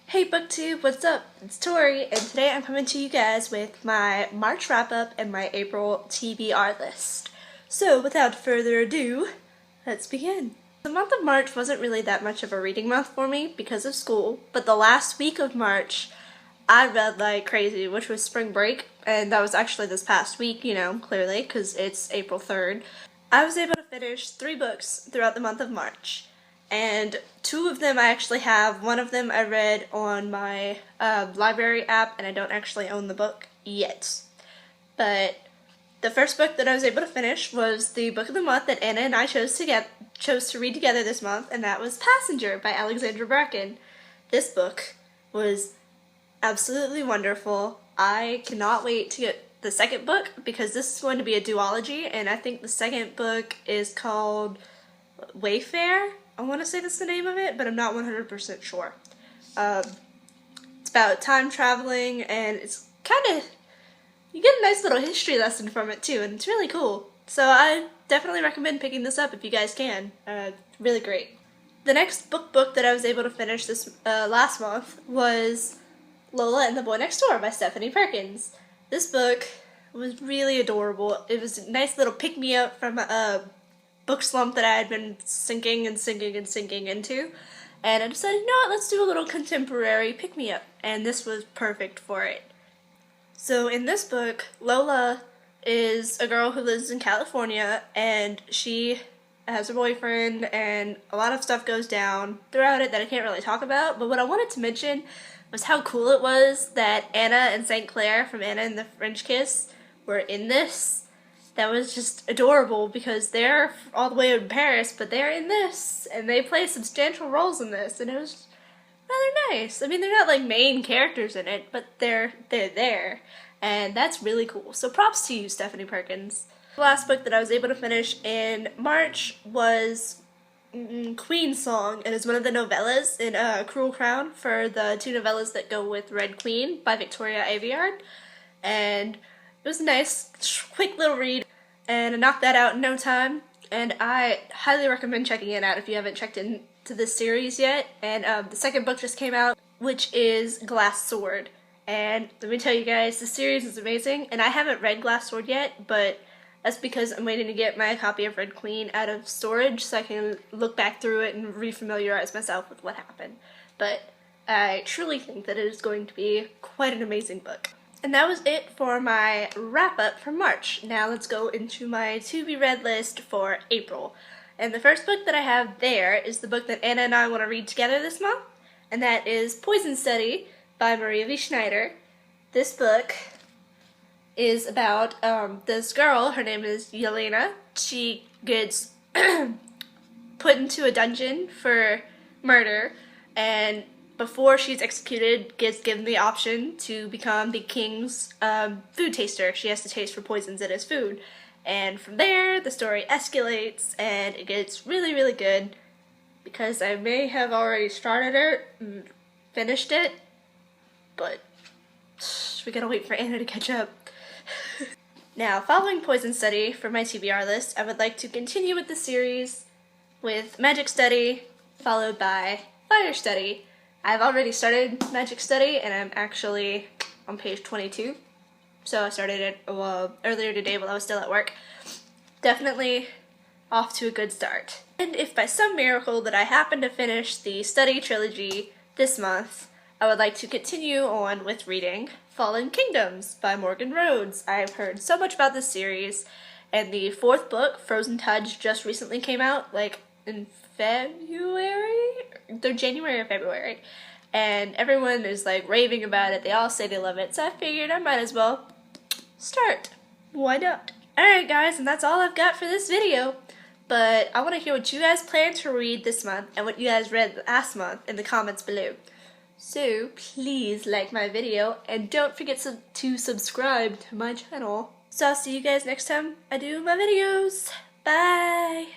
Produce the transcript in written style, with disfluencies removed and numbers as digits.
Hey BookTube, what's up? It's Tori, and today I'm coming to you guys with my March wrap-up and my April TBR list. So, without further ado, let's begin. The month of March wasn't really that much of a reading month for me because of school, but the last week of March, I read like crazy, which was spring break, and that was actually this past week, clearly, because it's April 3rd. I was able to finish 3 books throughout the month of March. And 2 of them I actually have. One of them I read on my library app, and I don't actually own the book yet. But the first book that I was able to finish was the book of the month that Anna and I chose to read together this month, and that was Passenger by Alexandra Bracken. This book was absolutely wonderful. I cannot wait to get the second book because this is going to be a duology, and I think the second book is called Wayfare. I want to say that's the name of it, but I'm not 100% sure. It's about time traveling, and it's you get a nice little history lesson from it too, and it's really cool. So I definitely recommend picking this up if you guys can. Really great. The next book that I was able to finish this last month was Lola and the Boy Next Door by Stephanie Perkins. This book was really adorable. It was a nice little pick-me-up from a book slump that I had been sinking into, and I decided, you know what, let's do a little contemporary pick-me-up, and this was perfect for it. So in this book, Lola is a girl who lives in California, and she has a boyfriend, and a lot of stuff goes down throughout it that I can't really talk about, but what I wanted to mention was how cool it was that Anna and St. Clair from Anna and the French Kiss were in this. That was just adorable because they're all the way in Paris, but they're in this, and they play substantial roles in this, and it was rather nice. I mean, they're not like main characters in it, but they're there, and that's really cool. So props to you, Stephanie Perkins. The last book that I was able to finish in March was Queen's Song. It is one of the novellas in Cruel Crown for the 2 novellas that go with Red Queen by Victoria Aveyard, and it was a nice, quick little read, and I knocked that out in no time, and I highly recommend checking it out if you haven't checked into this series yet. And the second book just came out, which is Glass Sword, and let me tell you guys, the series is amazing, and I haven't read Glass Sword yet, but that's because I'm waiting to get my copy of Red Queen out of storage so I can look back through it and refamiliarize myself with what happened. But I truly think that it is going to be quite an amazing book. And that was it for my wrap-up for March. Now let's go into my to-be-read list for April. And the first book that I have there is the book that Anna and I want to read together this month, and that is Poison Study by Maria V. Schneider. This book is about this girl, her name is Yelena. She gets put into a dungeon for murder, and before she's executed, gets given the option to become the king's food taster. She has to taste for poisons in his food. And from there, the story escalates, and it gets really, really good, because I may have already started it and finished it, but we gotta wait for Anna to catch up. Now, following Poison Study for my TBR list, I would like to continue with the series with Magic Study, followed by Fire Study. I've already started Magic Study, and I'm actually on page 22, so I started it earlier today while I was still at work. Definitely off to a good start. And if by some miracle that I happen to finish the Study trilogy this month, I would like to continue on with reading Fallen Kingdoms by Morgan Rhodes. I've heard so much about this series, and the 4th book, Frozen Touch, just recently came out, like in February? They're January or February, and everyone is like raving about it. They all say they love it, so I figured I might as well start. Why not? Alright guys, and that's all I've got for this video, but I want to hear what you guys plan to read this month and what you guys read last month in the comments below. So please like my video, and don't forget to subscribe to my channel. So I'll see you guys next time I do my videos. Bye!